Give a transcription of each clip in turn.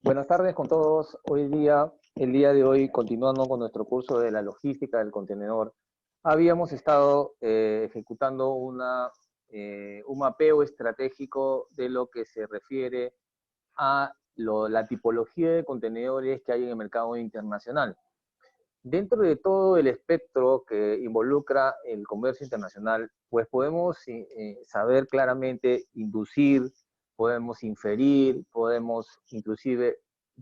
Buenas tardes con todos. El día de hoy, continuando con nuestro curso de la logística del contenedor, habíamos estado ejecutando un mapeo estratégico de lo que se refiere a la tipología de contenedores que hay en el mercado internacional. Dentro de todo el espectro que involucra el comercio internacional, pues podemos saber claramente, inducir, podemos inferir, podemos inclusive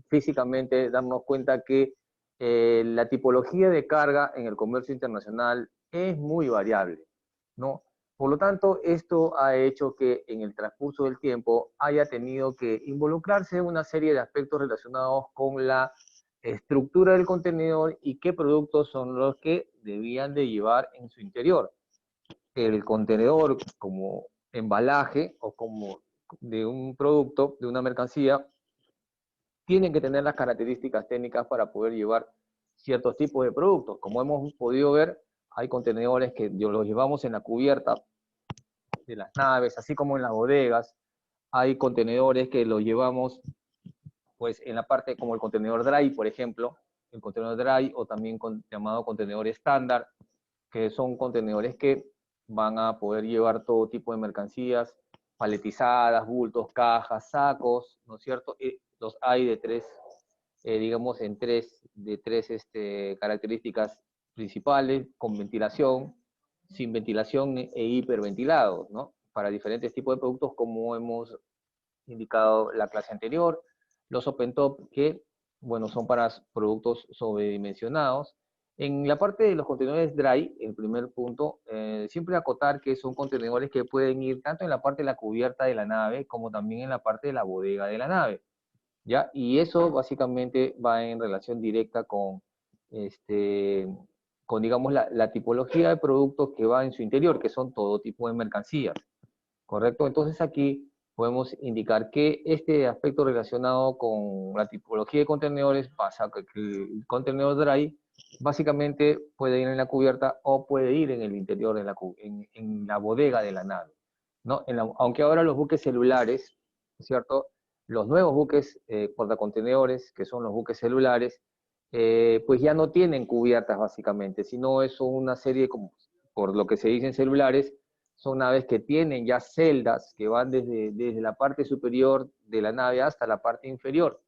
físicamente darnos cuenta que la tipología de carga en el comercio internacional es muy variable, ¿no? Por lo tanto, esto ha hecho que en el transcurso del tiempo haya tenido que involucrarse en una serie de aspectos relacionados con la estructura del contenedor y qué productos son los que debían de llevar en su interior. El contenedor como embalaje o como de un producto, de una mercancía, tienen que tener las características técnicas para poder llevar ciertos tipos de productos. Como hemos podido ver, hay contenedores que los llevamos en la cubierta de las naves, así como en las bodegas. Hay contenedores que los llevamos pues en la parte como el contenedor dry, por ejemplo, el contenedor dry o también llamado contenedor estándar, que son contenedores que van a poder llevar todo tipo de mercancías, paletizadas, bultos, cajas, sacos, ¿no es cierto? Los hay de tres, digamos, de tres características principales, con ventilación, sin ventilación e hiperventilados, ¿no? Para diferentes tipos de productos, como hemos indicado la clase anterior. Los open top, que, bueno, son para productos sobredimensionados. En la parte de los contenedores dry, el primer punto, siempre acotar que son contenedores que pueden ir tanto en la parte de la cubierta de la nave como también en la parte de la bodega de la nave, ¿ya? Y eso básicamente va en relación directa con digamos, la tipología de productos que va en su interior, que son todo tipo de mercancías, ¿correcto? Entonces aquí podemos indicar que este aspecto relacionado con la tipología de contenedores pasa que el contenedor dry básicamente puede ir en la cubierta o puede ir en el interior, en la bodega de la nave, ¿no? Aunque ahora los buques celulares, ¿cierto? Los nuevos buques portacontenedores, que son los buques celulares, pues ya no tienen cubiertas básicamente, sino es una serie, como, por lo que se dice en celulares, son naves que tienen ya celdas que van desde la parte superior de la nave hasta la parte inferior.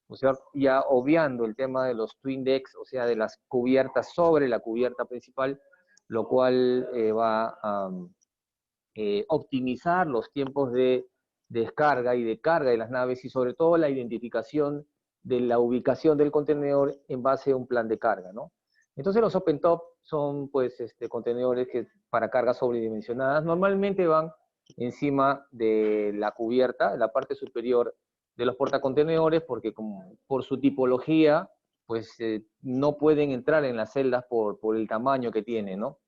O sea, ya obviando el tema de los twin decks, o sea, de las cubiertas sobre la cubierta principal, lo cual va a optimizar los tiempos de descarga y de carga de las naves y sobre todo la identificación de la ubicación del contenedor en base a un plan de carga, ¿no? Entonces los open top son pues contenedores que para cargas sobredimensionadas normalmente van encima de la cubierta, en la parte superior de los portacontenedores, porque como, por su tipología pues no pueden entrar en las celdas por el tamaño que tienen, ¿no?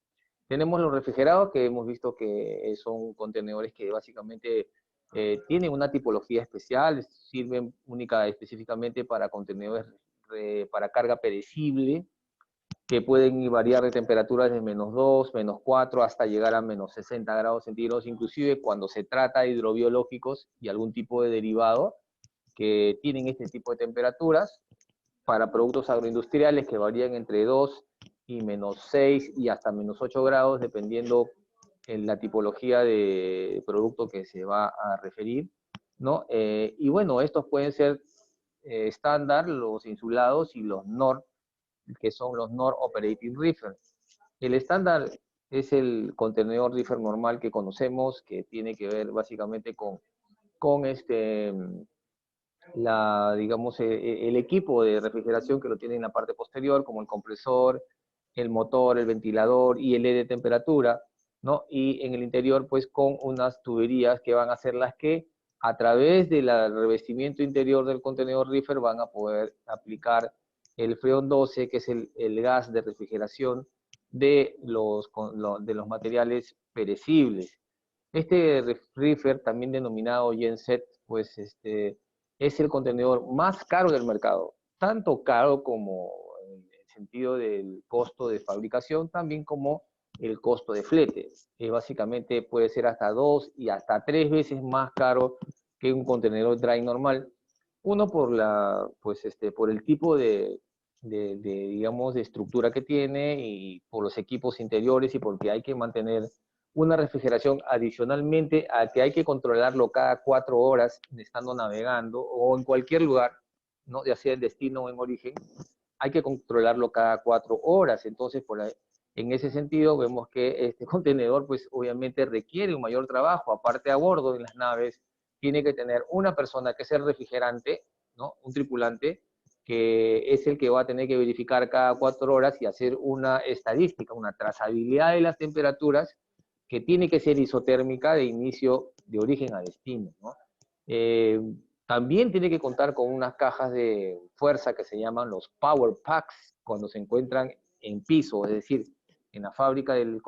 Tenemos los refrigerados, que hemos visto que son contenedores que básicamente tienen una tipología especial, sirven única específicamente para contenedores para carga perecible, que pueden variar de temperaturas de -2, -4, hasta llegar a -60 grados centígrados, inclusive cuando se trata de hidrobiológicos y algún tipo de derivado que tienen este tipo de temperaturas, para productos agroindustriales que varían entre 2 y -6 y hasta -8 grados, dependiendo en la tipología de producto que se va a referir, ¿no? Y bueno, estos pueden ser estándar, los insulados y los NOR, que son los NOR Operating Reefer. El estándar es el contenedor reefer normal que conocemos, que tiene que ver básicamente con digamos, el equipo de refrigeración que lo tiene en la parte posterior, como el compresor, el motor, el ventilador y el LED de temperatura, ¿no? Y en el interior, pues, con unas tuberías que van a ser las que, a través del revestimiento interior del contenedor reefer, van a poder aplicar el freón 12, que es el gas de refrigeración de los materiales perecibles. Este reefer, también denominado genset, pues, es el contenedor más caro del mercado, tanto caro como en el sentido del costo de fabricación, también como el costo de flete. Básicamente puede ser hasta 2 y hasta 3 veces más caro que un contenedor dry normal, Uno por por el tipo digamos, de estructura que tiene y por los equipos interiores y porque hay que mantener una refrigeración adicionalmente a que hay que controlarlo cada 4 horas estando navegando o en cualquier lugar, ¿no? Ya sea en destino o en origen, hay que controlarlo cada 4 horas. Entonces, en ese sentido, vemos que este contenedor, pues obviamente requiere un mayor trabajo. Aparte, a bordo en las naves, tiene que tener una persona que es el refrigerante, ¿no? Un tripulante, que es el que va a tener que verificar cada 4 horas y hacer una estadística, una trazabilidad de las temperaturas que tiene que ser isotérmica de inicio, de origen a destino, ¿no? Eh, También tiene que contar con unas cajas de fuerza que se llaman los Power Packs cuando se encuentran en piso, es decir, en la fábrica del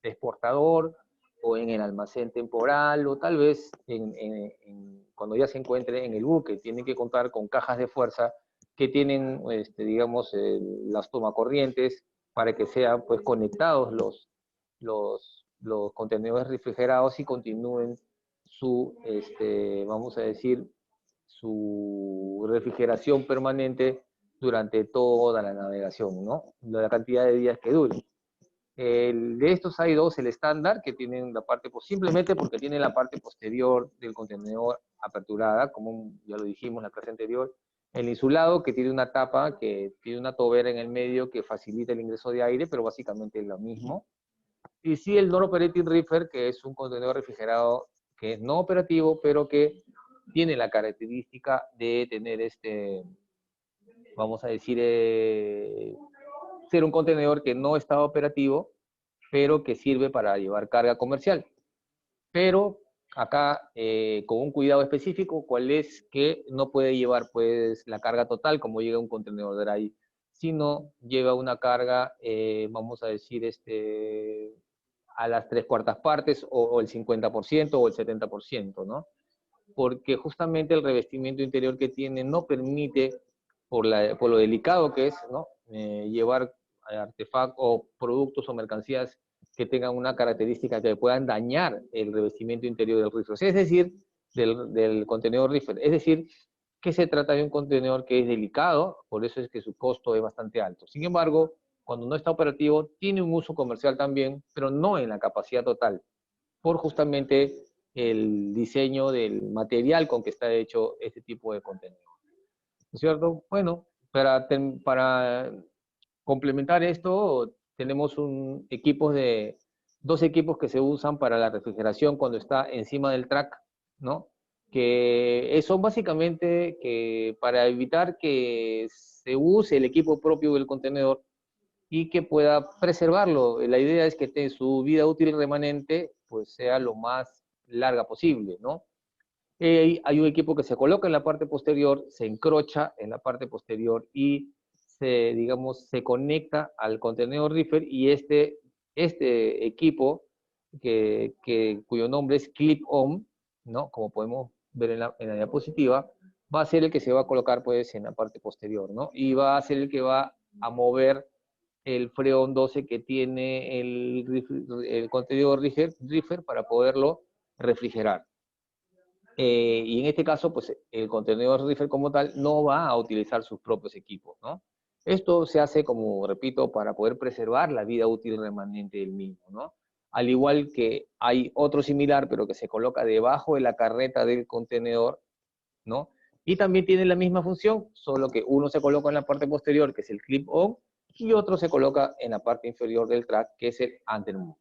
exportador o en el almacén temporal o tal vez cuando ya se encuentre en el buque. Tienen que contar con cajas de fuerza que tienen, digamos, las tomacorrientes para que sean pues, conectados los contenedores refrigerados y continúen vamos a decir, su refrigeración permanente durante toda la navegación, ¿no? La cantidad de días que dure. De estos hay dos, el estándar, que tienen la parte, pues simplemente porque tiene la parte posterior del contenedor aperturada, como ya lo dijimos en la clase anterior. El insulado, que tiene una tapa, que tiene una tobera en el medio que facilita el ingreso de aire, pero básicamente es lo mismo. Y sí el Non-Operating Reefer, que es un contenedor refrigerado que es no operativo, pero que tiene la característica de tener vamos a decir, ser un contenedor que no está operativo, pero que sirve para llevar carga comercial. Pero acá, con un cuidado específico, cuál es que no puede llevar pues la carga total como llega un contenedor dry, sino lleva una carga, vamos a decir, a las 3/4 partes o el 50% o el 70%, ¿no? Porque justamente el revestimiento interior que tiene no permite, por lo delicado que es, ¿no? Llevar artefactos o productos o mercancías que tengan una característica que puedan dañar el revestimiento interior del rifle, es decir, del contenedor rifle. Es decir, que se trata de un contenedor que es delicado, por eso es que su costo es bastante alto. Sin embargo, cuando no está operativo, tiene un uso comercial también, pero no en la capacidad total, por justamente el diseño del material con que está hecho este tipo de contenido. ¿No es cierto? Bueno, para complementar esto, tenemos dos equipos que se usan para la refrigeración cuando está encima del track, ¿no? Que son básicamente que para evitar que se use el equipo propio del contenedor y que pueda preservarlo. La idea es que su vida útil remanente pues sea lo más larga posible, ¿no? Hay un equipo que se coloca en la parte posterior, se encrocha en la parte posterior y digamos, se conecta al contenedor reefer y este equipo, cuyo nombre es clip-on, ¿no? Como podemos ver en la diapositiva, va a ser el que se va a colocar pues en la parte posterior, ¿no? Y va a ser el que va a mover el freón 12 que tiene el contenedor reefer para poderlo refrigerar. Y en este caso, pues el contenedor reefer como tal no va a utilizar sus propios equipos, ¿no? Esto se hace, como repito, para poder preservar la vida útil remanente del mismo, ¿no? Al igual que hay otro similar, pero que se coloca debajo de la carreta del contenedor, ¿no? Y también tiene la misma función, solo que uno se coloca en la parte posterior, que es el clip-on, y otro se coloca en la parte inferior del track, que es el antenum.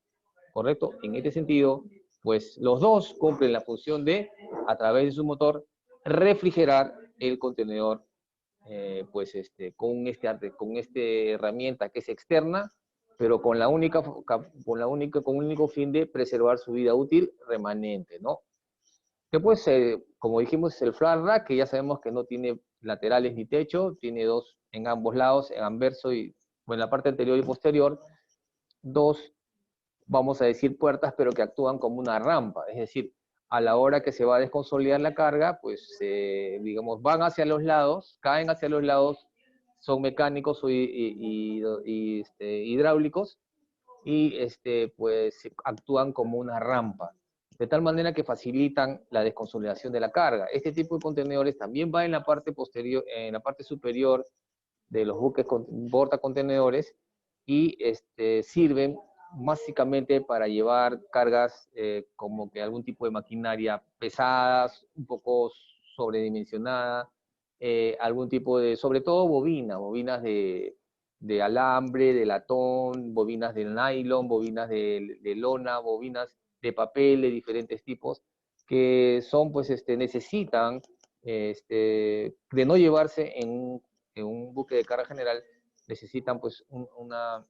¿Correcto? En este sentido, pues los dos cumplen la función de, a través de su motor, refrigerar el contenedor, con esta herramienta que es externa, pero con el único fin de preservar su vida útil remanente, ¿no? Después, como dijimos, es el flat rack, que ya sabemos que no tiene laterales ni techo, tiene dos en ambos lados, en anverso y, bueno, en la parte anterior y posterior, dos, vamos a decir, puertas, pero que actúan como una rampa, es decir, a la hora que se va a desconsolidar la carga, pues, digamos, van hacia los lados, caen hacia los lados, son mecánicos hidráulicos, y pues actúan como una rampa. de tal manera que facilitan la desconsolidación de la carga. Este tipo de contenedores también va en la parte posterior, en la parte superior de los buques portacontenedores y sirven básicamente para llevar cargas como que algún tipo de maquinaria pesadas, un poco sobredimensionada, algún tipo de, sobre todo bobinas de alambre, de latón, bobinas de nylon, bobinas de lona, bobinas de papel de diferentes tipos, que son, pues, necesitan, de no llevarse en un buque de carga general, necesitan, pues, una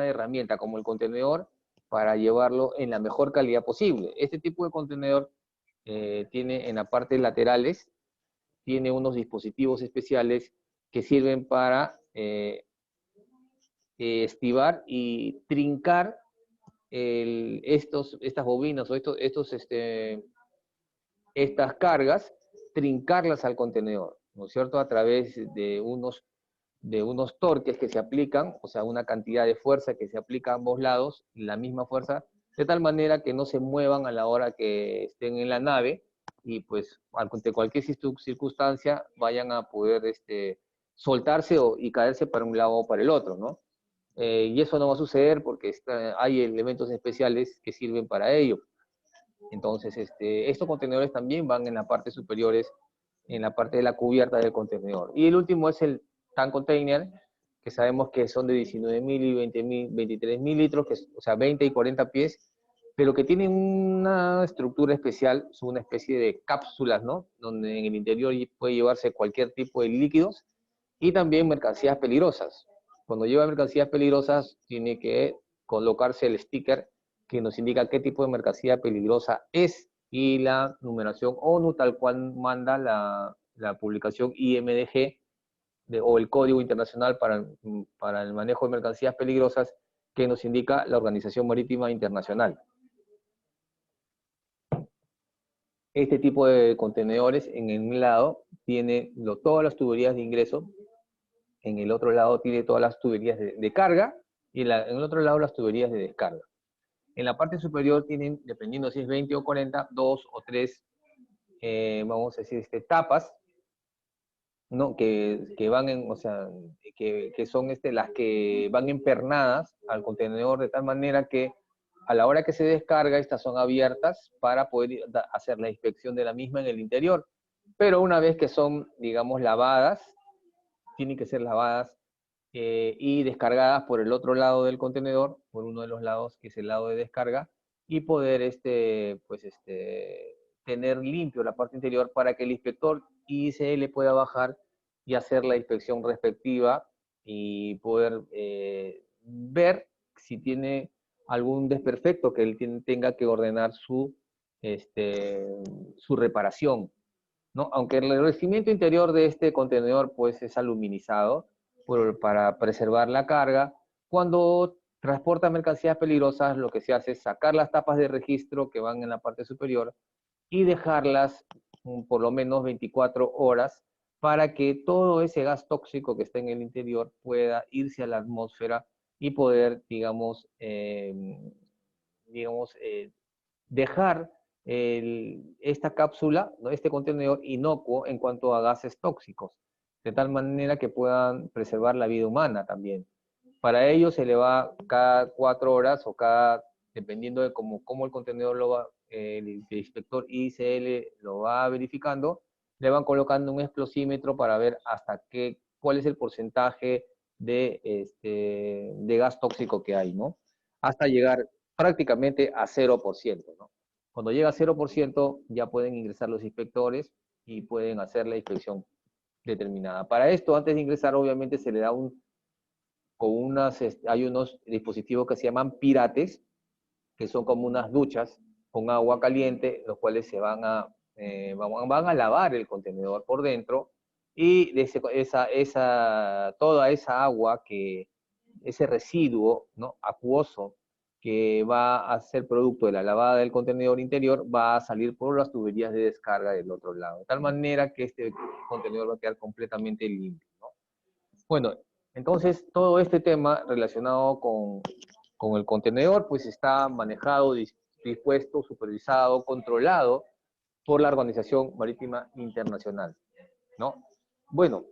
herramienta como el contenedor para llevarlo en la mejor calidad posible. Este tipo de contenedor tiene en la parte laterales, tiene unos dispositivos especiales que sirven para estivar y trincar estas bobinas o estas cargas, trincarlas al contenedor, ¿no es cierto? A través de unos torques que se aplican, o sea, una cantidad de fuerza que se aplica a ambos lados, la misma fuerza, de tal manera que no se muevan a la hora que estén en la nave y pues ante cualquier circunstancia vayan a poder soltarse y caerse para un lado o para el otro, ¿no? Y eso no va a suceder porque hay elementos especiales que sirven para ello. Entonces, estos contenedores también van en la parte superiores, en la parte de la cubierta del contenedor. Y el último es el tank container, que sabemos que son de 19.000 y 23.000 litros, o sea, 20 y 40 pies, pero que tienen una estructura especial, son una especie de cápsulas, ¿no? Donde en el interior puede llevarse cualquier tipo de líquidos y también mercancías peligrosas. Cuando lleva mercancías peligrosas, tiene que colocarse el sticker que nos indica qué tipo de mercancía peligrosa es y la numeración ONU, tal cual manda la publicación IMDG o el Código Internacional para el Manejo de Mercancías Peligrosas, que nos indica la Organización Marítima Internacional. Este tipo de contenedores en un lado tiene todas las tuberías de ingreso, en el otro lado tiene todas las tuberías de carga y en el otro lado las tuberías de descarga. En la parte superior tienen, dependiendo si es 20 o 40, 2 o 3, vamos a decir, tapas, ¿no? Que van o sea, que son las que van empernadas al contenedor de tal manera que a la hora que se descarga, estas son abiertas para poder hacer la inspección de la misma en el interior. Pero una vez que son, digamos, lavadas, tienen que ser lavadas y descargadas por el otro lado del contenedor, por uno de los lados que es el lado de descarga, y poder tener limpio la parte interior para que el inspector ICL pueda bajar y hacer la inspección respectiva y poder ver si tiene algún desperfecto que él tenga que ordenar su reparación, ¿no? Aunque el revestimiento interior de este contenedor pues es aluminizado para preservar la carga, cuando transporta mercancías peligrosas lo que se hace es sacar las tapas de registro que van en la parte superior y dejarlas por lo menos 24 horas para que todo ese gas tóxico que está en el interior pueda irse a la atmósfera y poder, digamos, dejar esta cápsula, ¿no? Este contenedor inocuo en cuanto a gases tóxicos, de tal manera que puedan preservar la vida humana también. Para ello se le va cada 4 horas o dependiendo de cómo el contenedor el inspector ICL lo va verificando, le van colocando un explosímetro para ver cuál es el porcentaje de gas tóxico que hay, ¿no? Hasta llegar prácticamente a 0%, ¿no? Cuando llega a 0%, ya pueden ingresar los inspectores y pueden hacer la inspección determinada. Para esto, antes de ingresar, obviamente se le da hay unos dispositivos que se llaman pirates, que son como unas duchas con agua caliente, los cuales van a lavar el contenedor por dentro, y toda esa agua, ese residuo, ¿no?, acuoso que va a ser producto de la lavada del contenedor interior, va a salir por las tuberías de descarga del otro lado, de tal manera que este contenedor va a quedar completamente limpio, ¿no? Bueno, entonces todo este tema relacionado con el contenedor, pues está manejado dispuesto, supervisado, controlado por la Organización Marítima Internacional, ¿no? Bueno,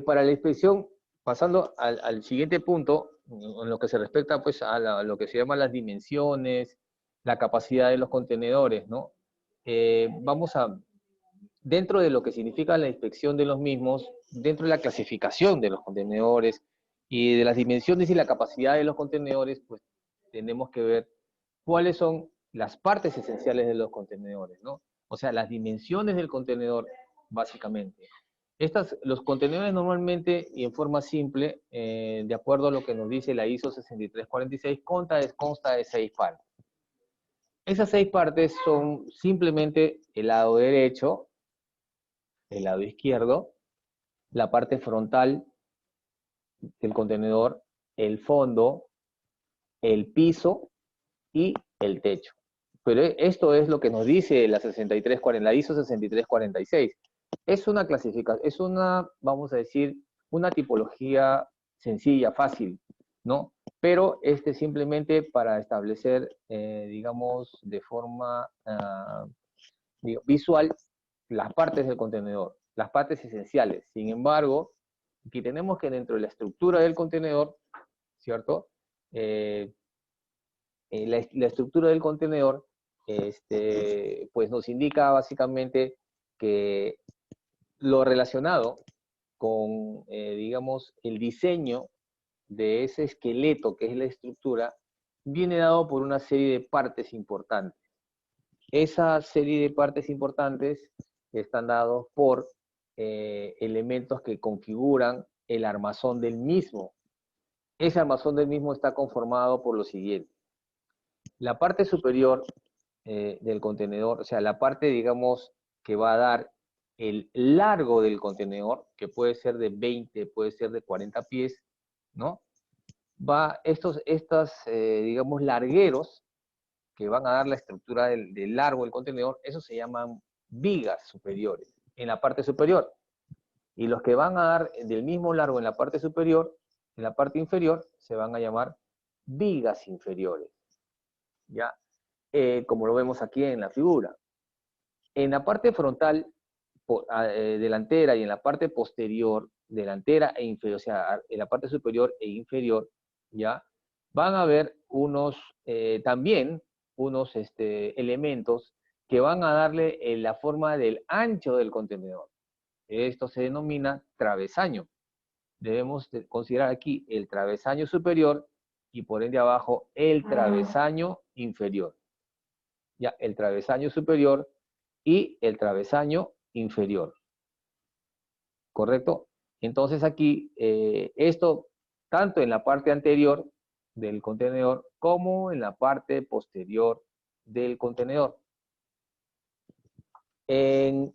para la inspección, pasando al siguiente punto, en lo que se respecta pues, a lo que se llama las dimensiones, la capacidad de los contenedores, ¿no? Vamos a, dentro de lo que significa la inspección de los mismos, dentro de la clasificación de los contenedores y de las dimensiones y la capacidad de los contenedores, pues tenemos que ver cuáles son las partes esenciales de los contenedores, ¿no? O sea, las dimensiones del contenedor, básicamente. Los contenedores normalmente y en forma simple, de acuerdo a lo que nos dice la ISO 6346, consta de 6 partes. Esas 6 partes son simplemente el lado derecho, el lado izquierdo, la parte frontal del contenedor, el fondo, el piso y el techo. Pero esto es lo que nos dice la ISO 6346. Es una clasificación, es una, vamos a decir, una tipología sencilla, fácil, ¿no? Pero simplemente para establecer, digamos, de forma visual, las partes del contenedor, las partes esenciales. Sin embargo, aquí tenemos que dentro de la estructura del contenedor, ¿cierto? La estructura del contenedor, pues nos indica básicamente que lo relacionado con, digamos, el diseño de ese esqueleto que es la estructura, viene dado por una serie de partes importantes. Esa serie de partes importantes están dados por elementos que configuran el armazón del mismo. Ese armazón del mismo está conformado por lo siguiente. La parte superior del contenedor, o sea, la parte, digamos, que va a dar el largo del contenedor, que puede ser de 20, puede ser de 40 pies, ¿no? Digamos, largueros que van a dar la estructura del largo del contenedor, esos se llaman vigas superiores, en la parte superior. Y los que van a dar del mismo largo en la parte superior, en la parte inferior, se van a llamar vigas inferiores, ¿ya? Como lo vemos aquí en la figura. En la parte frontal, delantera, y en la parte posterior, delantera e inferior, o sea, en la parte superior e inferior, ¿ya? Van a haber también unos elementos que van a darle la forma del ancho del contenedor. Esto se denomina travesaño. Debemos considerar aquí el travesaño superior y por ende abajo el travesaño inferior. Ya, el travesaño superior y el travesaño inferior. ¿Correcto? Entonces aquí, esto tanto en la parte anterior del contenedor como en la parte posterior del contenedor. En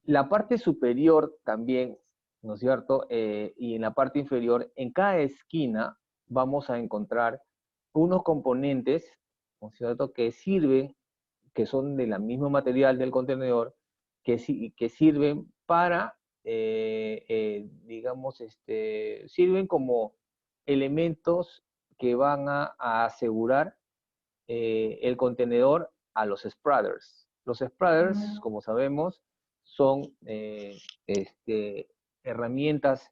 la parte superior también, ¿no es cierto? Y en la parte inferior, en cada esquina vamos a encontrar unos componentes, ¿no es cierto?, que sirven, que son de la mismo material del contenedor, que sirven para, digamos, sirven como elementos que van a asegurar el contenedor a los spreaders. Los spreaders, como sabemos, son herramientas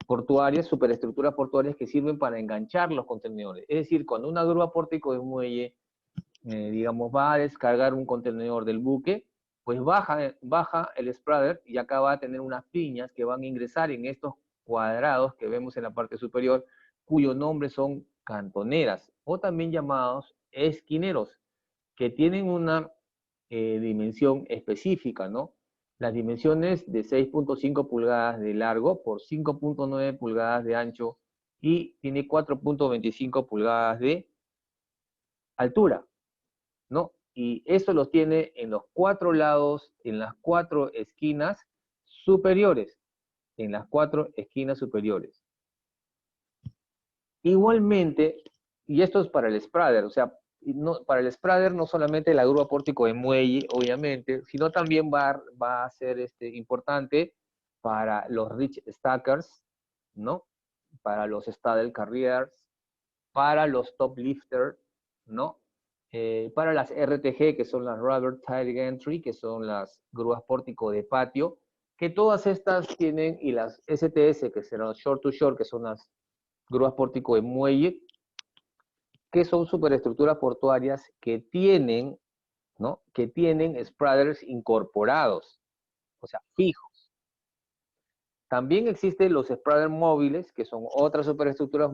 portuarias, superestructuras portuarias que sirven para enganchar los contenedores. Es decir, cuando una grúa pórtico de muelle, digamos, va a descargar un contenedor del buque, pues baja el spreader y acá va a tener unas piñas que van a ingresar en estos cuadrados que vemos en la parte superior, cuyo nombre son cantoneras, o también llamados esquineros, que tienen una dimensión específica, ¿no? Las dimensiones de 6.5 pulgadas de largo por 5.9 pulgadas de ancho y tiene 4.25 pulgadas de altura, ¿no? Y eso los tiene en los 4 lados, en las 4 esquinas superiores, en las 4 esquinas superiores. Igualmente, y esto es para el spreader, o sea, para el spreader no solamente la grúa pórtico de muelle, obviamente, sino también va a ser importante para los reach stackers, ¿no? Para los straddle carriers, para los top lifters, ¿no? para las RTG, que son las Rubber Tire Gantry, que son las grúas pórtico de patio, que todas estas tienen, y las STS, que serán Shore to Shore, que son las grúas pórtico de muelle, que son superestructuras portuarias que tienen, ¿no? Que tienen spreaders incorporados, o sea, fijos. También existen los spreaders móviles, que son otras superestructuras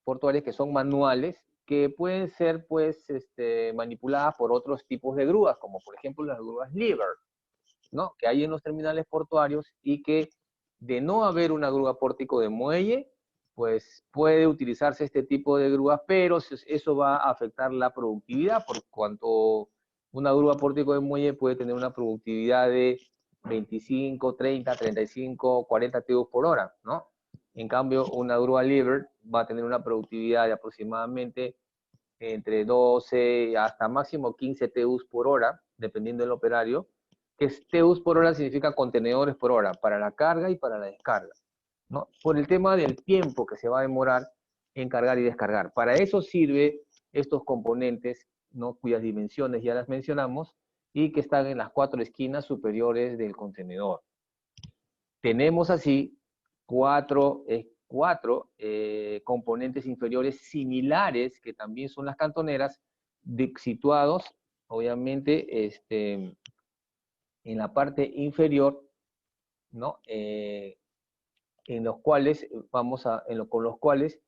portuarias que son manuales, que pueden ser, pues, manipuladas por otros tipos de grúas, como por ejemplo las grúas lever, ¿no? Que hay en los terminales portuarios y que, de no haber una grúa pórtico de muelle, pues puede utilizarse este tipo de grúas, pero eso va a afectar la productividad, por cuanto una grúa pórtico de muelle puede tener una productividad de 25, 30, 35, 40 TEUs por hora, ¿no? En cambio, una grúa lever va a tener una productividad de aproximadamente entre 12 hasta máximo 15 TEUs por hora, dependiendo del operario, que TEUs por hora significa contenedores por hora, para la carga y para la descarga, ¿no? Por el tema del tiempo que se va a demorar en cargar y descargar. Para eso sirve estos componentes, ¿no? Cuyas dimensiones ya las mencionamos y que están en las 4 esquinas superiores del contenedor. Tenemos así cuatro componentes inferiores similares, que también son las cantoneras, situados, obviamente, en la parte inferior, ¿no? En los cuales con los cuales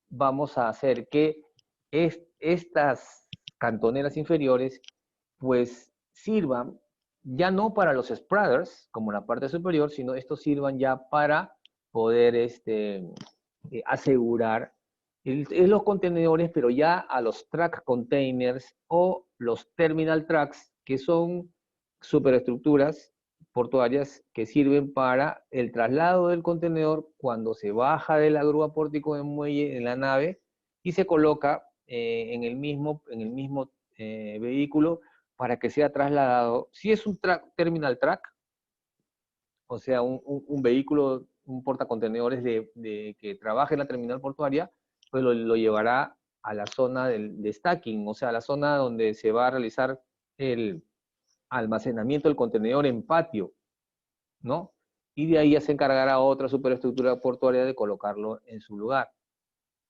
vamos a hacer que estas cantoneras inferiores pues sirvan ya no para los spreaders, como la parte superior, sino estos sirvan ya para poder asegurar los contenedores, pero ya a los track containers o los terminal tracks, que son superestructuras portuarias que sirven para el traslado del contenedor cuando se baja de la grúa pórtico de muelle en la nave y se coloca en el mismo vehículo para que sea trasladado. Si es un terminal track, o sea, un vehículo, un portacontenedores que trabaje en la terminal portuaria, pues lo llevará a la zona de stacking, o sea, a la zona donde se va a realizar el almacenamiento del contenedor en patio, ¿no? Y de ahí ya se encargará otra superestructura portuaria de colocarlo en su lugar.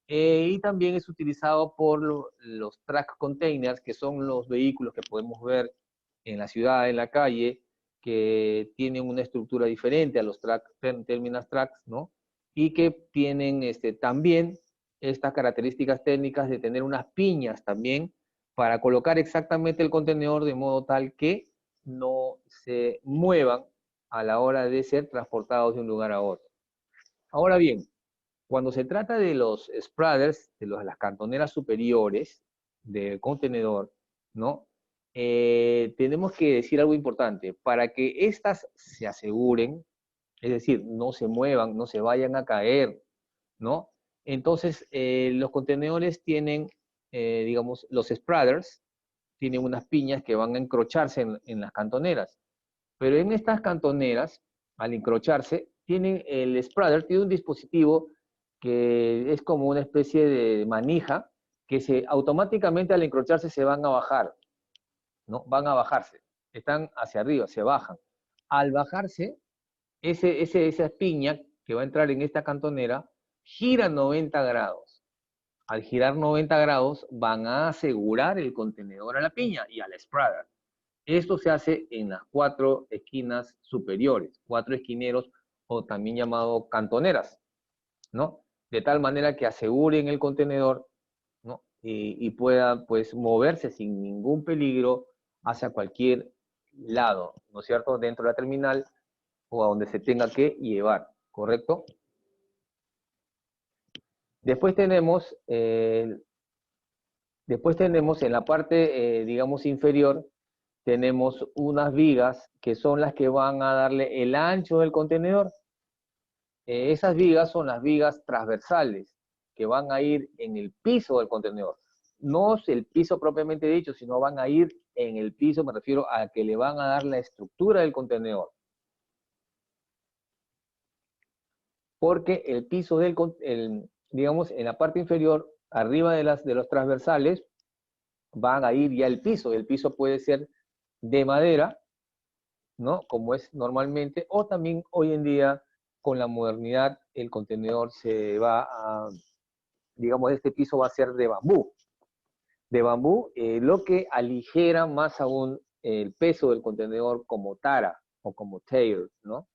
Y también es utilizado por los track containers, que son los vehículos que podemos ver en la ciudad, en la calle, que tienen una estructura diferente a los terminal tracks, ¿no? Y que tienen también estas características técnicas de tener unas piñas también para colocar exactamente el contenedor de modo tal que no se muevan a la hora de ser transportados de un lugar a otro. Ahora bien, cuando se trata de los spreaders, las cantoneras superiores del contenedor, ¿no? Tenemos que decir algo importante. Para que éstas se aseguren, es decir, no se muevan, no se vayan a caer, ¿no? Entonces, los contenedores tienen, digamos, los spreaders tienen unas piñas que van a encrocharse en las cantoneras. Pero en estas cantoneras, al encrocharse, el spreader tiene un dispositivo que es como una especie de manija que automáticamente al encrocharse se van a bajar, ¿no? Van a bajarse, están hacia arriba, se bajan. Al bajarse, esa piña que va a entrar en esta cantonera gira 90 grados. Al girar 90 grados van a asegurar el contenedor a la piña y al spreader. Esto se hace en las 4 esquinas superiores, 4 esquineros o también llamado cantoneras, ¿no? De tal manera que aseguren el contenedor, ¿no? Y pueda, pues, moverse sin ningún peligro hacia cualquier lado, ¿no es cierto? Dentro de la terminal o a donde se tenga que llevar, ¿correcto? Después tenemos, en la parte, digamos, inferior, tenemos unas vigas que son las que van a darle el ancho del contenedor. Esas vigas son las vigas transversales que van a ir en el piso del contenedor. No es el piso propiamente dicho, sino van a ir en el piso, me refiero a que le van a dar la estructura del contenedor. Porque el piso digamos, en la parte inferior, arriba de los transversales, van a ir ya el piso. El piso puede ser de madera, ¿no? Como es normalmente, o también hoy en día, con la modernidad, el contenedor se va a, digamos, este piso va a ser de bambú. De bambú, lo que aligera más aún el peso del contenedor como tara o como tail, ¿no?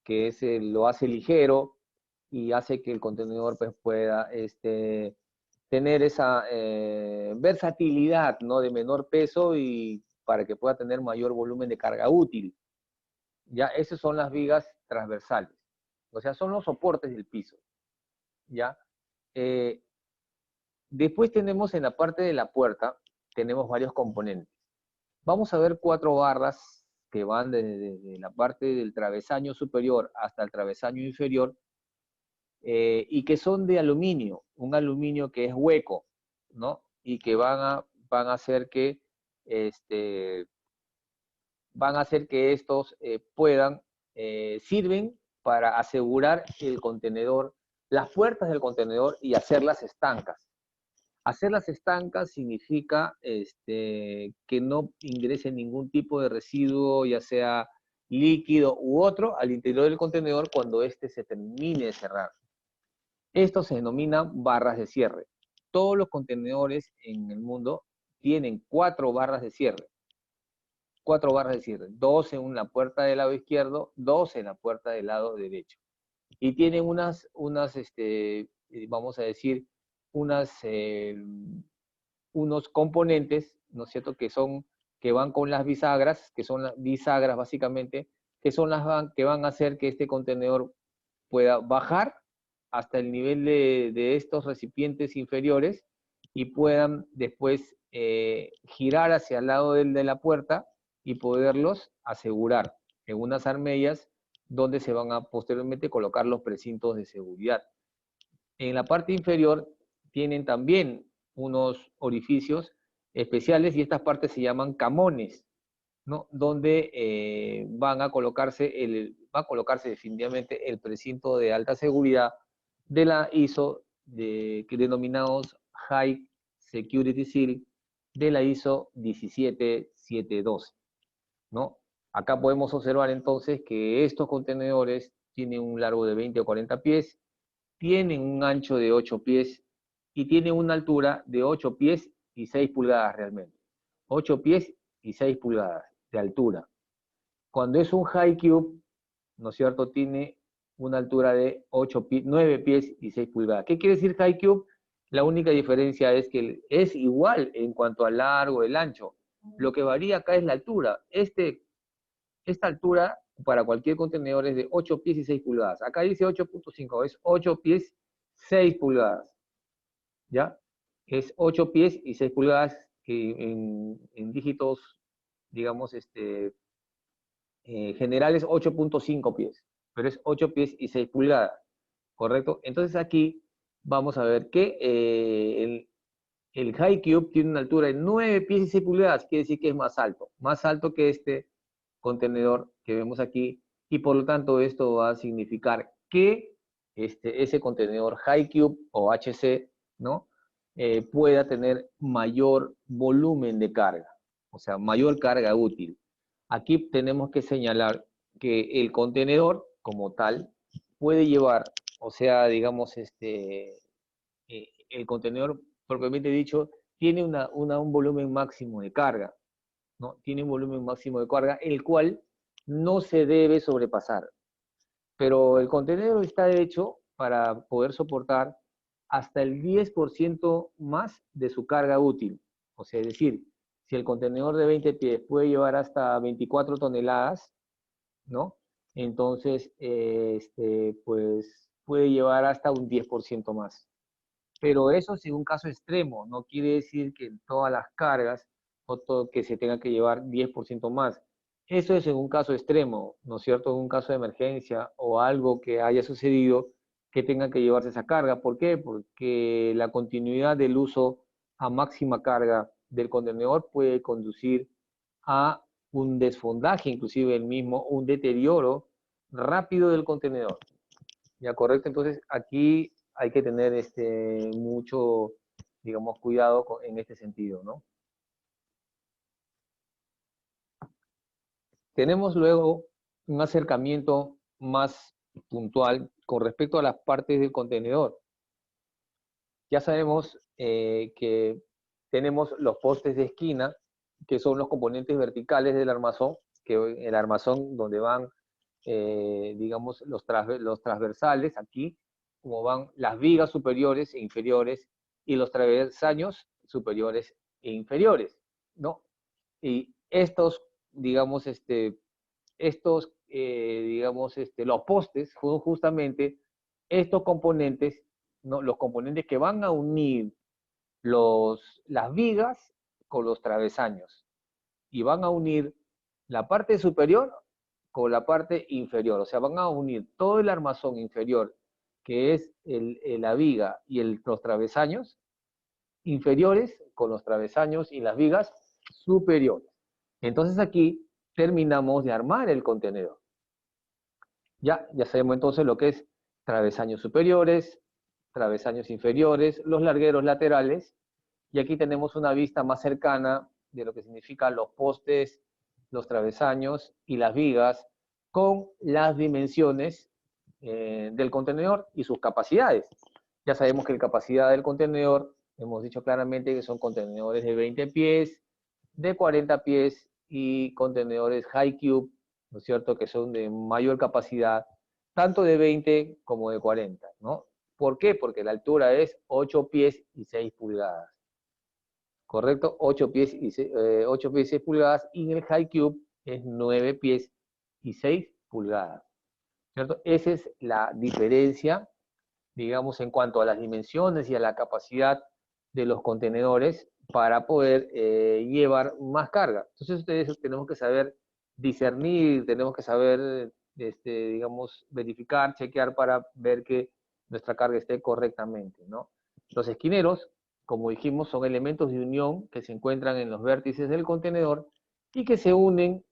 Que es, lo hace ligero y hace que el contenedor pues, pueda tener esa versatilidad, ¿no? De menor peso y para que pueda tener mayor volumen de carga útil. Ya, esas son las vigas transversales. O sea, son los soportes del piso. ¿Ya? Después tenemos en la parte de la puerta, tenemos varios componentes. Vamos a ver 4 barras que van desde la parte del travesaño superior hasta el travesaño inferior, y que son de aluminio, un aluminio que es hueco, ¿no? Y que van a hacer que, estos sirven para asegurar el contenedor, las puertas del contenedor y hacerlas estancas. Hacerlas estancas significa que no ingrese ningún tipo de residuo, ya sea líquido u otro, al interior del contenedor cuando éste se termine de cerrar. Esto se denomina barras de cierre. Todos los contenedores en el mundo tienen 4 barras de cierre. 4 barras de cierre. 2 en la puerta del lado izquierdo, 2 en la puerta del lado derecho. Y tienen vamos a decir, unos componentes, ¿no es cierto?, que van con las bisagras, que son las bisagras básicamente, que son las que van a hacer que este contenedor pueda bajar hasta el nivel de estos recipientes inferiores y puedan después girar hacia el lado de la puerta y poderlos asegurar en unas armellas donde se van a posteriormente colocar los precintos de seguridad. En la parte inferior tienen también unos orificios especiales y estas partes se llaman camones, ¿no? Donde va a colocarse definitivamente el precinto de alta seguridad de la ISO, que denominados High Security Seal, de la ISO 17712, ¿no? Acá podemos observar entonces que estos contenedores tienen un largo de 20 o 40 pies, tienen un ancho de 8 pies y tienen una altura de 8 pies y 6 pulgadas realmente. 8 pies y 6 pulgadas de altura. Cuando es un high cube, ¿no es cierto?, tiene una altura de 9 pies y 6 pulgadas. ¿Qué quiere decir high cube? La única diferencia es que es igual en cuanto al largo, el ancho. Lo que varía acá es la altura. Esta altura para cualquier contenedor es de 8 pies y 6 pulgadas. Acá dice 8.5, es 8 pies, 6 pulgadas. ¿Ya? Es 8 pies y 6 pulgadas que en dígitos, digamos, generales 8.5 pies, pero es 8 pies y 6 pulgadas, ¿correcto? Entonces aquí vamos a ver que el high cube tiene una altura de 9 pies y 6 pulgadas, quiere decir que es más alto que este contenedor que vemos aquí, y por lo tanto esto va a significar que ese contenedor high cube o HC, ¿no? Pueda tener mayor volumen de carga, o sea, mayor carga útil. Aquí tenemos que señalar que el contenedor como tal puede llevar, o sea, digamos, el contenedor propiamente dicho tiene un volumen máximo de carga, ¿no? Tiene un volumen máximo de carga, el cual no se debe sobrepasar. Pero el contenedor está hecho para poder soportar hasta el 10% más de su carga útil. O sea, es decir, si el contenedor de 20 pies puede llevar hasta 24 toneladas, ¿no? Entonces, pues puede llevar hasta un 10% más. Pero eso es en un caso extremo, no quiere decir que en todas las cargas o todo, que se tenga que llevar 10% más. Eso es en un caso extremo, ¿no es cierto? En un caso de emergencia o algo que haya sucedido que tenga que llevarse esa carga. ¿Por qué? Porque la continuidad del uso a máxima carga del contenedor puede conducir a un desfondaje, inclusive el mismo, un deterioro rápido del contenedor. ¿Ya? Correcto. Entonces, aquí hay que tener mucho, digamos, cuidado en este sentido, ¿no? Tenemos luego un acercamiento más puntual con respecto a las partes del contenedor. Ya sabemos que tenemos los postes de esquina, que son los componentes verticales del armazón, que el armazón donde van, digamos, los transversales, aquí, como van las vigas superiores e inferiores, y los travesaños superiores e inferiores, ¿no? Y estos, digamos, los postes, son justamente estos componentes, ¿no? Los componentes que van a unir las vigas con los travesaños y van a unir la parte superior con la parte inferior. O sea, van a unir todo el armazón inferior, que es la viga y los travesaños inferiores con los travesaños y las vigas superiores. Entonces aquí terminamos de armar el contenedor. Ya sabemos entonces lo que es travesaños superiores, travesaños inferiores, los largueros laterales, y aquí tenemos una vista más cercana de lo que significan los postes, los travesaños y las vigas, con las dimensiones del contenedor y sus capacidades. Ya sabemos que la capacidad del contenedor, hemos dicho claramente que son contenedores de 20 pies, de 40 pies y contenedores high cube, ¿no es cierto?, que son de mayor capacidad, tanto de 20 como de 40, ¿no? ¿Por qué? Porque la altura es 8 pies y 6 pulgadas. ¿Correcto? 8 pies y 6 pulgadas, y en el high cube es 9 pies y 6 pulgadas. ¿Cierto? Esa es la diferencia, digamos, en cuanto a las dimensiones y a la capacidad de los contenedores para poder llevar más carga. Entonces, ustedes tenemos que saber discernir, tenemos que saber, digamos, verificar, chequear para ver que nuestra carga esté correctamente, ¿no? Los esquineros, como dijimos, son elementos de unión que se encuentran en los vértices del contenedor y que se unen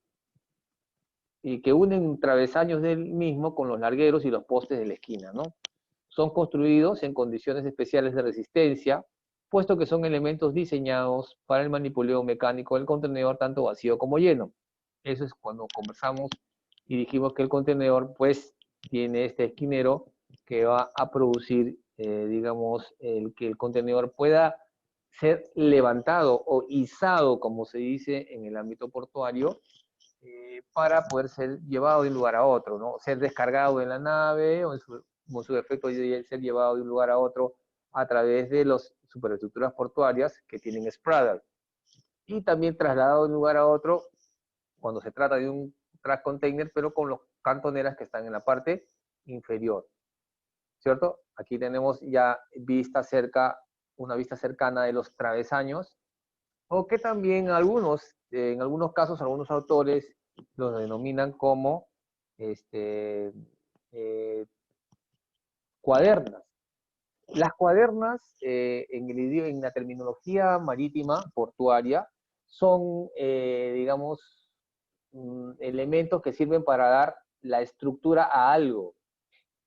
y que unen travesaños del mismo con los largueros y los postes de la esquina, ¿no? Son construidos en condiciones especiales de resistencia, puesto que son elementos diseñados para el manipuleo mecánico del contenedor, tanto vacío como lleno. Eso es cuando conversamos y dijimos que el contenedor, pues, tiene este esquinero que va a producir, digamos, que el contenedor pueda ser levantado o izado, como se dice en el ámbito portuario, para poder ser llevado de un lugar a otro, ¿no? Ser descargado en la nave o en su defecto ser llevado de un lugar a otro a través de las superestructuras portuarias que tienen spreader. Y también trasladado de un lugar a otro cuando se trata de un track container, pero con los cantoneras que están en la parte inferior, ¿cierto? Aquí tenemos ya una vista cercana de los travesaños, o que también en algunos casos, algunos autores los denominan como eh, cuadernas. Las cuadernas, en la terminología marítima, portuaria, son, digamos, elementos que sirven para dar la estructura a algo.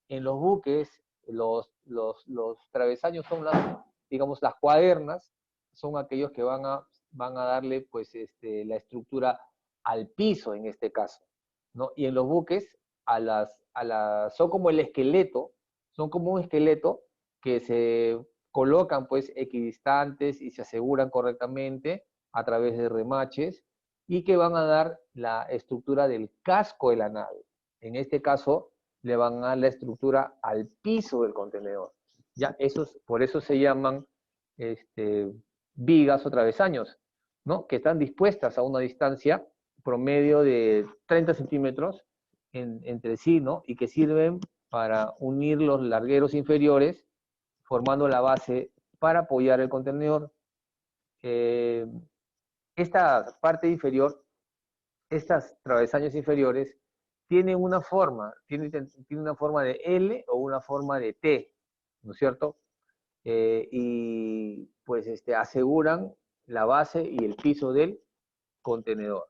En los buques, los travesaños son digamos, las cuadernas, son aquellos que van a darle, pues, la estructura al piso, en este caso, ¿no? Y en los buques, son como el esqueleto, son como un esqueleto que se colocan, pues, equidistantes y se aseguran correctamente a través de remaches, y que van a dar la estructura del casco de la nave. En este caso, le van a dar la estructura al piso del contenedor. Ya, por eso se llaman vigas o travesaños, ¿no? Que están dispuestas a una distancia promedio de 30 centímetros entre sí, ¿no? Y que sirven para unir los largueros inferiores, formando la base para apoyar el contenedor. Esta parte inferior, estas travesaños inferiores, tienen una forma, tiene una forma de L o una forma de T, ¿no es cierto? Y pues aseguran la base y el piso del contenedor.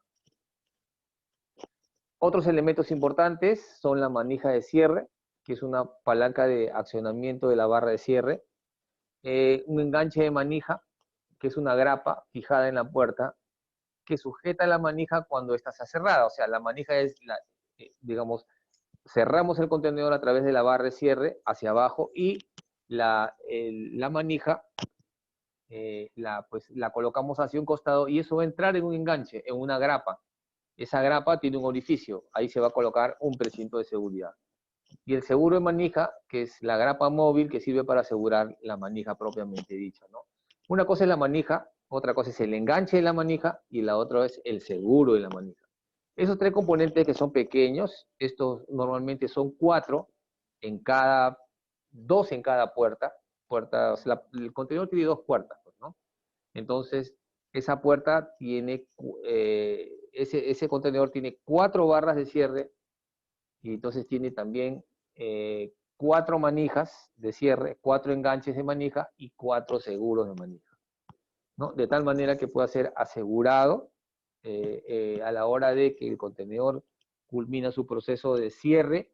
Otros elementos importantes son la manija de cierre, que es una palanca de accionamiento de la barra de cierre, un enganche de manija, que es una grapa fijada en la puerta, que sujeta la manija cuando ésta está cerrada. O sea, la manija es, digamos, cerramos el contenedor a través de la barra de cierre hacia abajo y la manija pues, la colocamos hacia un costado y eso va a entrar en un enganche, en una grapa. Esa grapa tiene un orificio, ahí se va a colocar un precinto de seguridad. Y el seguro de manija, que es la grapa móvil que sirve para asegurar la manija propiamente dicha, ¿no? Una cosa es la manija, otra cosa es el enganche de la manija y la otra es el seguro de la manija. Esos tres componentes que son pequeños, estos normalmente son dos en cada puerta. O sea, el contenedor tiene dos puertas, pues, ¿no? Entonces, esa puerta tiene, ese contenedor tiene 4 barras de cierre y entonces tiene también 4 manijas de cierre, 4 enganches de manija y 4 seguros de manija, ¿no? De tal manera que pueda ser asegurado a la hora de que el contenedor culmina su proceso de cierre,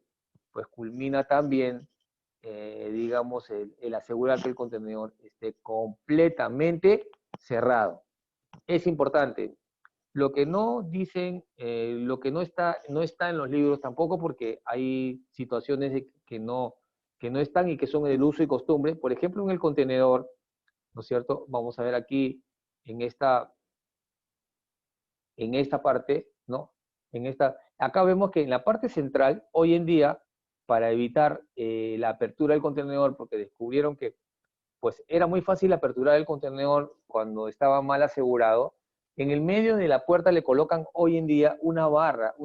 pues culmina también, digamos, el asegurar que el contenedor esté completamente cerrado. Es importante. Lo que no dicen, lo que no está en los libros tampoco, porque hay situaciones que no están y que son del uso y costumbre. Por ejemplo, en el contenedor, ¿no es cierto? Vamos a ver aquí en esta parte, ¿no? Acá vemos que en la parte central, hoy en día, para evitar la apertura del contenedor, porque descubrieron que pues era muy fácil aperturar el contenedor cuando estaba mal asegurado, en el medio de la puerta le colocan hoy en día una barra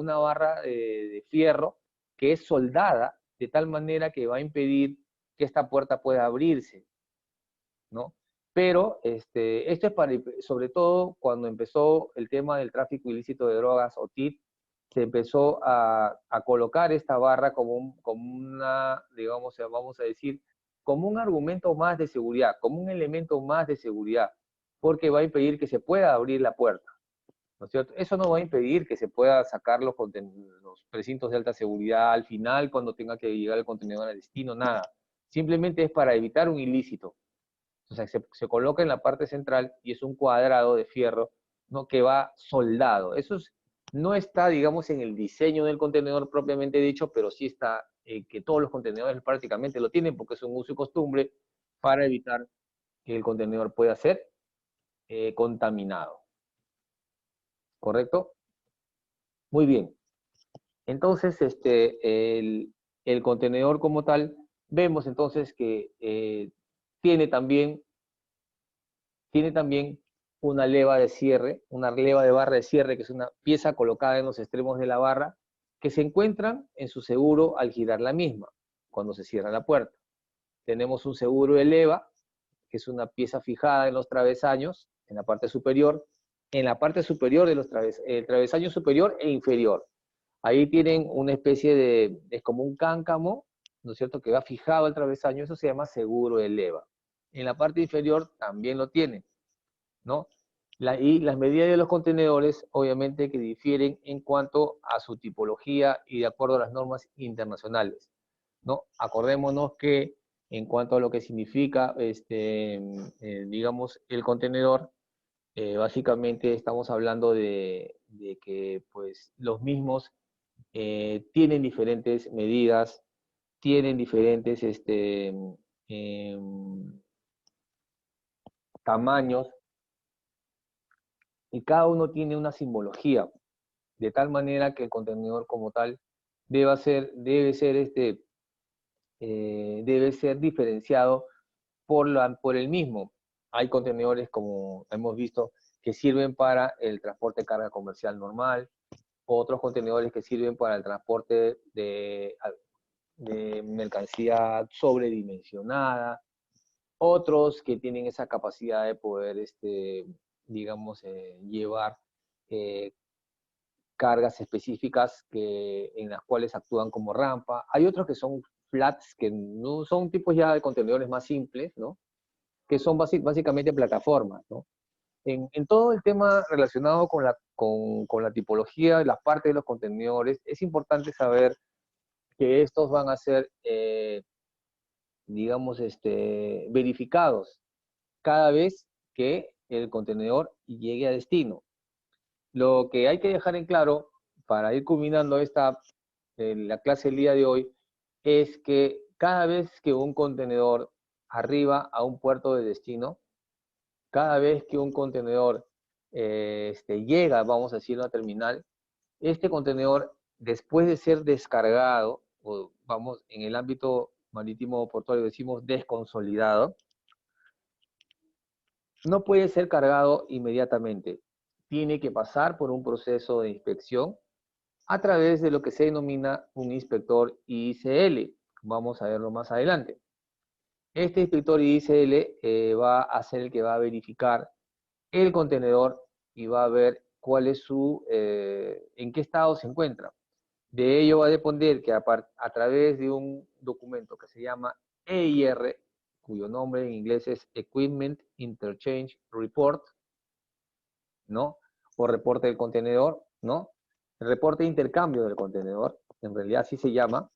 de fierro que es soldada de tal manera que va a impedir que esta puerta pueda abrirse, ¿no? Pero esto es sobre todo cuando empezó el tema del tráfico ilícito de drogas o TIC, se empezó a colocar esta barra como una, digamos, vamos a decir, como un argumento más de seguridad, como un elemento más de seguridad, porque va a impedir que se pueda abrir la puerta, ¿no es cierto? Eso no va a impedir que se pueda sacar los precintos de alta seguridad al final, cuando tenga que llegar el contenedor al destino, nada. Simplemente es para evitar un ilícito. O sea, se coloca en la parte central y es un cuadrado de fierro, ¿no? Que va soldado. No está, digamos, en el diseño del contenedor propiamente dicho, pero sí está que todos los contenedores prácticamente lo tienen porque es un uso y costumbre para evitar que el contenedor pueda ser contaminado. ¿Correcto? Muy bien. Entonces, el contenedor como tal, vemos entonces que tiene también una leva de cierre, una leva de barra de cierre, que es una pieza colocada en los extremos de la barra, que se encuentran en su seguro al girar la misma, cuando se cierra la puerta. Tenemos un seguro de leva, que es una pieza fijada en los travesaños, en la parte superior, de el travesaño superior e inferior. Ahí tienen una especie es como un cáncamo, ¿no es cierto?, que va fijado al travesaño, eso se llama seguro de leva. En la parte inferior también lo tienen, ¿no? Y las medidas de los contenedores, obviamente, que difieren en cuanto a su tipología y de acuerdo a las normas internacionales, ¿no? Acordémonos que en cuanto a lo que significa, digamos, el contenedor, básicamente estamos hablando de que, pues, los mismos tienen diferentes medidas, tienen diferentes tamaños, y cada uno tiene una simbología, de tal manera que el contenedor como tal debe ser diferenciado por el mismo. Hay contenedores, como hemos visto, que sirven para el transporte de carga comercial normal, otros contenedores que sirven para el transporte de mercancía sobredimensionada, otros que tienen esa capacidad de poder, digamos, llevar eh, cargas específicas en las cuales actúan como rampa. Hay otros que son flats, que no son tipos ya de contenedores más simples, ¿no? Que son básicamente plataformas, ¿no? En todo el tema relacionado con la tipología, las partes de los contenedores, es importante saber que estos van a ser, digamos, verificados cada vez que el contenedor llegue a destino. lo que hay que dejar en claro para ir culminando la clase del día de hoy es que cada vez que un contenedor arriba a un puerto de destino, cada vez que un contenedor llega, vamos a decir, a una terminal, este contenedor, después de ser descargado, o vamos, en el ámbito marítimo portuario decimos desconsolidado, no puede ser cargado inmediatamente. Tiene que pasar por un proceso de inspección a través de lo que se denomina un inspector ICL. Vamos a verlo más adelante. Este inspector ICL va a ser el que va a verificar el contenedor y va a ver cuál es en qué estado se encuentra. De ello va a depender que a través de un documento que se llama EIR, cuyo nombre en inglés es Equipment Interchange Report, ¿no? O reporte del contenedor, ¿no? El reporte de intercambio del contenedor, en realidad así se llama,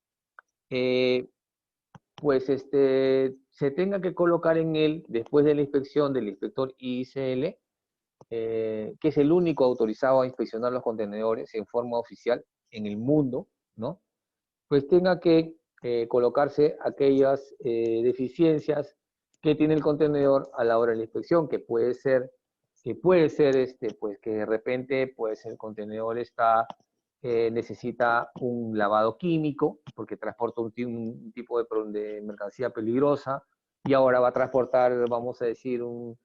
pues se tenga que colocar en él, después de la inspección del inspector ICL, que es el único autorizado a inspeccionar los contenedores en forma oficial en el mundo, ¿no? Pues tenga que colocarse aquellas deficiencias que tiene el contenedor a la hora de la inspección, que puede ser pues que de repente pues el contenedor necesita un lavado químico, porque transporta un tipo de mercancía peligrosa, y ahora va a transportar, vamos a decir, un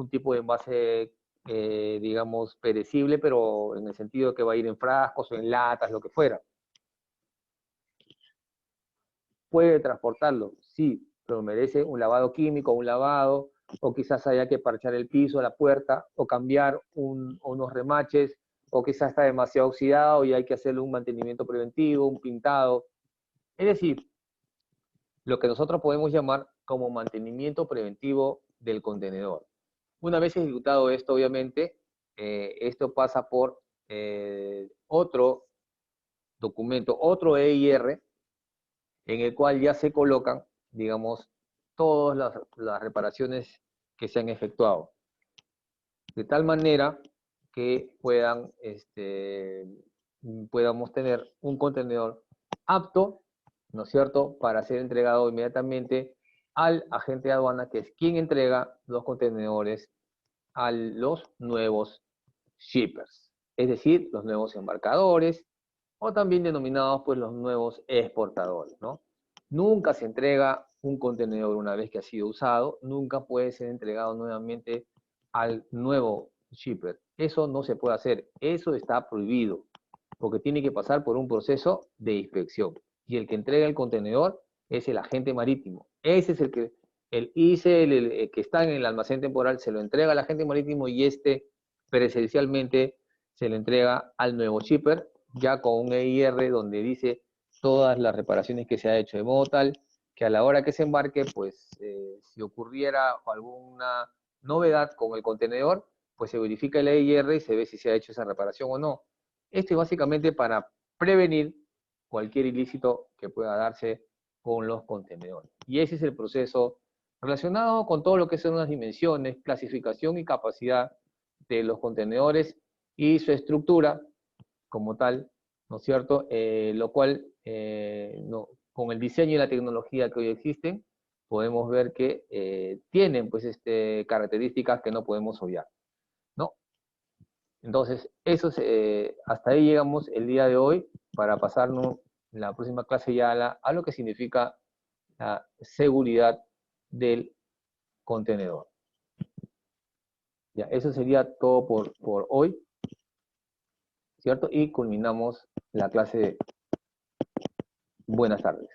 tipo de envase, digamos, perecible, pero en el sentido que va a ir en frascos o en latas, lo que fuera. Puede transportarlo, sí, pero merece un lavado químico, o quizás haya que parchar el piso, la puerta, o cambiar unos remaches, o quizás está demasiado oxidado y hay que hacerle un mantenimiento preventivo, un pintado. Es decir, lo que nosotros podemos llamar como mantenimiento preventivo del contenedor. Una vez ejecutado esto, obviamente, esto pasa por otro documento, otro EIR, en el cual ya se colocan, digamos, todas las reparaciones que se han efectuado. De tal manera que podamos tener un contenedor apto, ¿no es cierto?, para ser entregado inmediatamente al agente de aduana, que es quien entrega los contenedores a los nuevos shippers, es decir, los nuevos embarcadores, o también denominados pues los nuevos exportadores, ¿no? Nunca se entrega un contenedor una vez que ha sido usado, nunca puede ser entregado nuevamente al nuevo shipper. Eso no se puede hacer, eso está prohibido, porque tiene que pasar por un proceso de inspección. Y el que entrega el contenedor es el agente marítimo. Ese es el ICL, el que está en el almacén temporal, se lo entrega al agente marítimo y presencialmente se le entrega al nuevo shipper, ya con un EIR donde dice todas las reparaciones que se ha hecho, de modo tal que a la hora que se embarque, pues si ocurriera alguna novedad con el contenedor, pues se verifica el EIR y se ve si se ha hecho esa reparación o no. Esto es básicamente para prevenir cualquier ilícito que pueda darse con los contenedores. Y ese es el proceso relacionado con todo lo que son las dimensiones, clasificación y capacidad de los contenedores y su estructura como tal, ¿no es cierto? Lo cual, con el diseño y la tecnología que hoy existen, podemos ver que tienen pues características que no podemos obviar, ¿no? Entonces, hasta ahí llegamos el día de hoy para pasarnos en la próxima clase ya a lo que significa la seguridad del contenedor. Ya, eso sería todo por hoy, ¿cierto? Y culminamos la clase. Buenas tardes.